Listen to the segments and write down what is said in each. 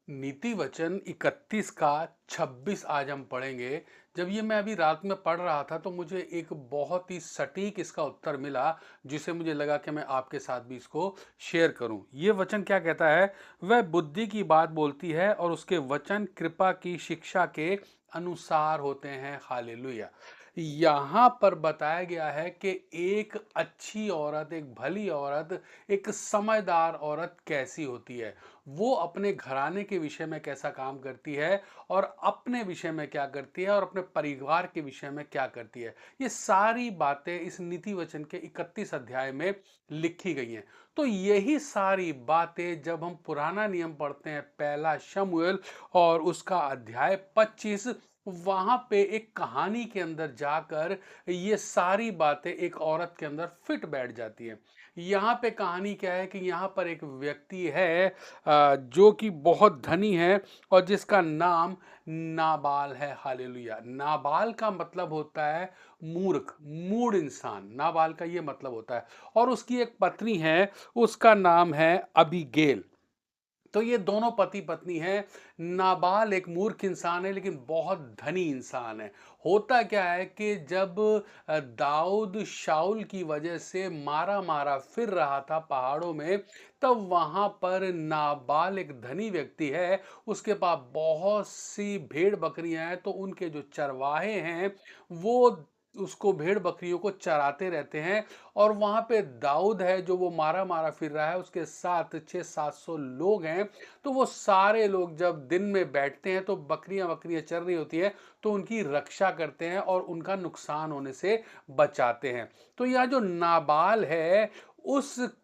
नीति वचन 31 का 26 आज हम पढ़ेंगे। जब ये मैं अभी रात में पढ़ रहा था तो मुझे एक बहुत ही सटीक इसका उत्तर मिला, जिसे मुझे लगा कि मैं आपके साथ भी इसको शेयर करूं। ये वचन क्या कहता है? वह बुद्धि की बात बोलती है और उसके वचन कृपा की शिक्षा के अनुसार होते हैं। हालेलुया। यहाँ पर बताया गया है कि एक अच्छी औरत, एक भली औरत, एक समझदार औरत कैसी होती है। वो अपने घराने के विषय में कैसा काम करती है और अपने विषय में क्या करती है और अपने परिवार के विषय में क्या करती है। ये सारी बातें इस नीति वचन के 31 अध्याय में लिखी गई हैं। तो यही सारी बातें जब हम पुराना नियम पढ़ते हैं, पहला शमूएल और उसका अध्याय 25, वहां पे एक कहानी के अंदर जाकर ये सारी बातें एक औरत के अंदर फिट बैठ जाती है। यहाँ पे कहानी क्या है कि यहाँ पर एक व्यक्ति है जो कि बहुत धनी है और जिसका नाम नाबाल है। हालेलुया। नाबाल का मतलब होता है मूर्ख, मूढ़ इंसान। नाबाल का ये मतलब होता है। और उसकी एक पत्नी है, उसका नाम है अबीगेल। तो ये दोनों पति पत्नी हैं। नाबाल एक मूर्ख इंसान है लेकिन बहुत धनी इंसान है। होता क्या है कि जब दाऊद शाऊल की वजह से मारा मारा फिर रहा था पहाड़ों में, तब वहां पर नाबाल एक धनी व्यक्ति है। उसके पास बहुत सी भेड़ बकरियां हैं, तो उनके जो चरवाहे हैं वो उसको भेड़ बकरियों को चराते रहते हैं। और वहां पे दाऊद है जो वो मारा मारा फिर रहा है, उसके साथ 600-700 लोग हैं। तो वो सारे लोग जब दिन में बैठते हैं तो बकरियां बकरियां चर रही होती है, तो उनकी रक्षा करते हैं और उनका नुकसान होने से बचाते हैं। तो यह जो नाबाल है, उसको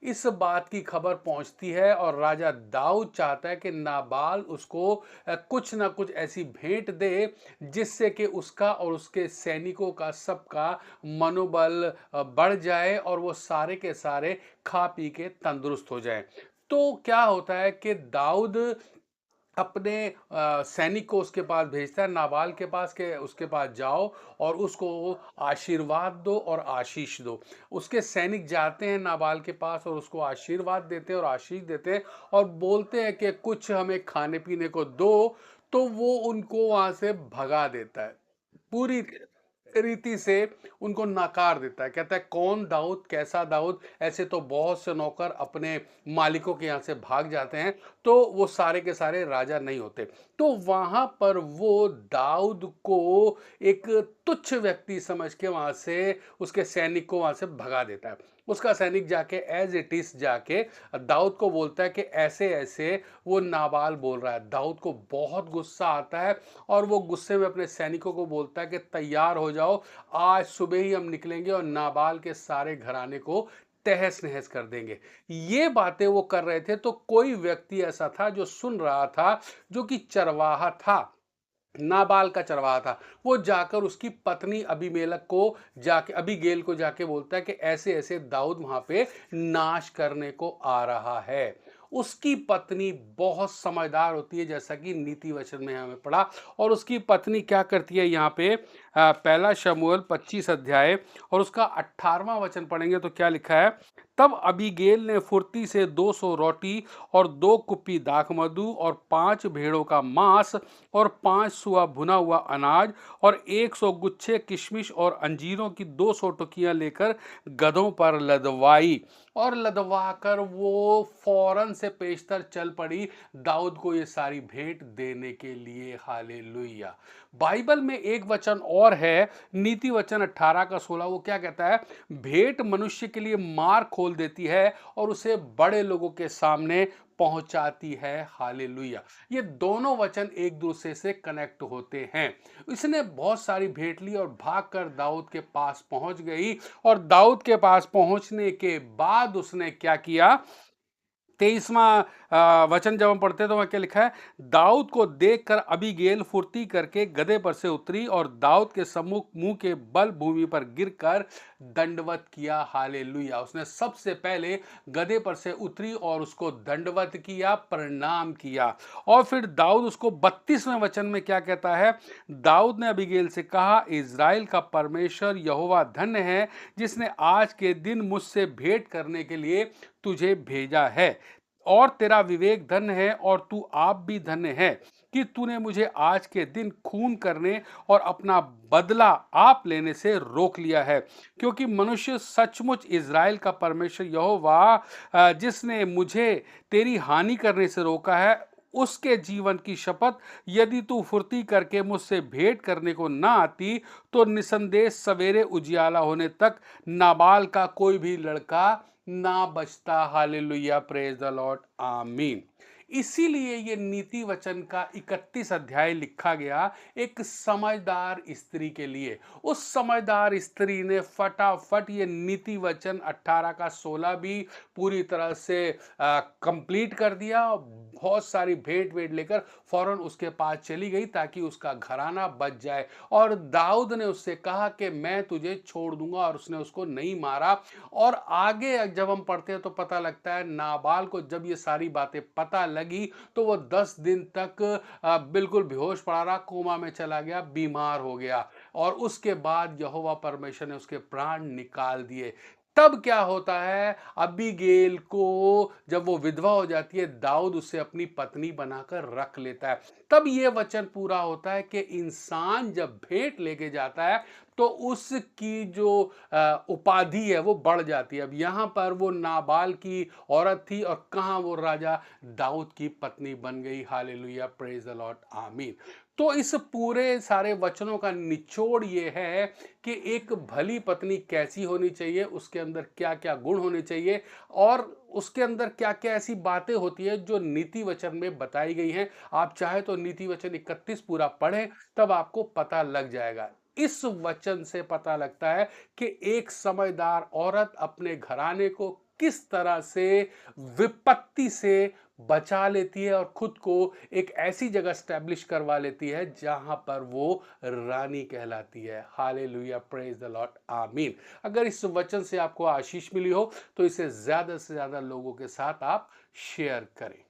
इस बात की खबर पहुंचती है और राजा दाऊद चाहता है कि नाबाल उसको कुछ ना कुछ ऐसी भेंट दे जिससे कि उसका और उसके सैनिकों का सबका मनोबल बढ़ जाए और वो सारे के सारे खा पी के तंदुरुस्त हो जाएं। तो क्या होता है कि दाऊद अपने सैनिक को उसके पास भेजता है, नाबाल के पास, के उसके पास जाओ और उसको आशीर्वाद दो और आशीष दो। उसके सैनिक जाते हैं नाबाल के पास और उसको आशीर्वाद देते हैं और आशीष देते हैं और बोलते हैं कि कुछ हमें खाने पीने को दो। तो वो उनको वहां से भगा देता है, पूरी रीति से उनको नकार देता है। कहता है कौन दाऊद, कैसा दाऊद? ऐसे तो बहुत से नौकर अपने मालिकों के यहाँ से भाग जाते हैं, तो वो सारे के सारे राजा नहीं होते। तो वहां पर वो दाऊद को एक तुच्छ व्यक्ति समझ के वहां से उसके सैनिक को वहां से भगा देता है। उसका सैनिक जाके एज इट इज जाके दाऊद को बोलता है कि ऐसे ऐसे वो नाबाल बोल रहा है। दाऊद को बहुत गुस्सा आता है और वो गुस्से में अपने सैनिकों को बोलता है कि तैयार हो जाओ, आज सुबह ही हम निकलेंगे और नाबाल के सारे घराने को तहस नहस कर देंगे। ये बातें वो कर रहे थे तो कोई व्यक्ति ऐसा था जो सुन रहा था, जो कि चरवाहा था, नाबाल का चरवाहा था। वो जाकर उसकी पत्नी अबीमेलेक को जाके, अबीगेल को जाके बोलता है कि ऐसे ऐसे दाऊद वहां पे नाश करने को आ रहा है। उसकी पत्नी बहुत समझदार होती है, जैसा कि नीति वचन में हमें पढ़ा। और उसकी पत्नी क्या करती है? यहाँ पे पहला शमूएल 25 अध्याय और उसका 18वां वचन पढ़ेंगे तो क्या लिखा है? तब अबीगेल ने फुर्ती से 200 रोटी और 2 कुप्पी दाखमधु और 5 भेड़ों का मांस और 5 सुआ भुना हुआ अनाज और 100 गुच्छे किशमिश और अंजीरों की 200 टुकियां लेकर गधों पर लदवाई। और लदवा कर वो फौरन से पेशतर चल पड़ी दाऊद को ये सारी भेंट देने के लिए। हालेलुया। बाइबल में एक वचन और है, नीति वचन 18 का 16। वो क्या कहता है? भेंट मनुष्य के लिए मार्ग खोल देती है और उसे बड़े लोगों के सामने पहुंचाती है। हालेलुया। ये दोनों वचन एक दूसरे से कनेक्ट होते हैं। इसने बहुत सारी भेंट ली और भागकर दाऊद के पास पहुंच गई। और दाऊद के पास पहुंचने के बाद उसने क्या किया? 23वां वचन जब हम पढ़ते हैं तो वहां क्या लिखा है? दाऊद को देखकर अबीगेल फुर्ती करके गदहे पर से उतरी और दाऊद के सम्मुख मुंह के बल भूमि पर गिरकर दंडवत किया। हालेलुया। उसने सबसे पहले गदहे पर से उतरी और उसको दंडवत किया, प्रणाम किया। और फिर दाऊद उसको 32वें वचन में क्या कहता है? दाऊद ने अबीगेल से कहा, इज़राइल का परमेश्वर यहोवा धन्य है, जिसने आज के दिन मुझसे भेंट करने के लिए तुझे भेजा है। और तेरा विवेक धन्य है और तू आप भी धन्य है कि तूने मुझे आज के दिन खून करने और अपना बदला आप लेने से रोक लिया है, क्योंकि मनुष्य सचमुच इज़राइल का परमेश्वर यहोवा जिसने मुझे तेरी हानि करने से रोका है, उसके जीवन की शपथ, यदि तू फुर्ती करके मुझसे भेंट करने को ना आती, तो निसंदेह सवेरे उजियाला होने तक नाबाल का कोई भी लड़का ना बचता। हालेलुया, प्रेज द लॉर्ड, आमीन। इसीलिए ये नीति वचन का 31 अध्याय लिखा गया एक समझदार स्त्री के लिए। उस समझदार स्त्री ने फटाफट ये नीति वचन 18 का 16 भी पूरी तरह से कंप्लीट कर दिया और बहुत सारी भेंट वेंट लेकर फौरन उसके पास चली गई ताकि उसका घराना बच जाए। और दाऊद ने उससे कहा कि मैं तुझे छोड़ दूंगा, और उसने उसको नहीं मारा। और आगे जब हम पढ़ते हैं तो पता लगता है नाबाल को जब ये सारी बातें पता लगी तो वो 10 दिन तक बिल्कुल बेहोश पड़ा रहा, कोमा में चला गया, बीमार हो गया। और उसके बाद यहोवा परमेश्वर ने उसके प्राण निकाल दिए। तब क्या होता है, अबीगेल को जब वो विधवा हो जाती है, दाऊद उसे अपनी पत्नी बनाकर रख लेता है। तब ये वचन पूरा होता है कि इंसान जब भेंट लेके जाता है तो उसकी जो उपाधि है वो बढ़ जाती है। अब यहाँ पर वो नाबाल की औरत थी और कहाँ वो राजा दाऊद की पत्नी बन गई। हालेलुया, प्रेज द लॉर्ड, आमीन। तो इस पूरे सारे वचनों का निचोड़ ये है कि एक भली पत्नी कैसी होनी चाहिए, उसके अंदर क्या क्या गुण होने चाहिए, और उसके अंदर क्या क्या ऐसी बातें होती है जो नीति वचन में बताई गई हैं। आप चाहे तो नीति वचन 31 पूरा पढ़ें, तब आपको पता लग जाएगा। इस वचन से पता लगता है कि एक समझदार औरत अपने घराने को किस तरह से विपत्ति से बचा लेती है और खुद को एक ऐसी जगह स्टैब्लिश करवा लेती है जहां पर वो रानी कहलाती है। हालेलुया, प्रेज द लॉर्ड, आमीन। अगर इस वचन से आपको आशीष मिली हो तो इसे ज्यादा से ज्यादा लोगों के साथ आप शेयर करें।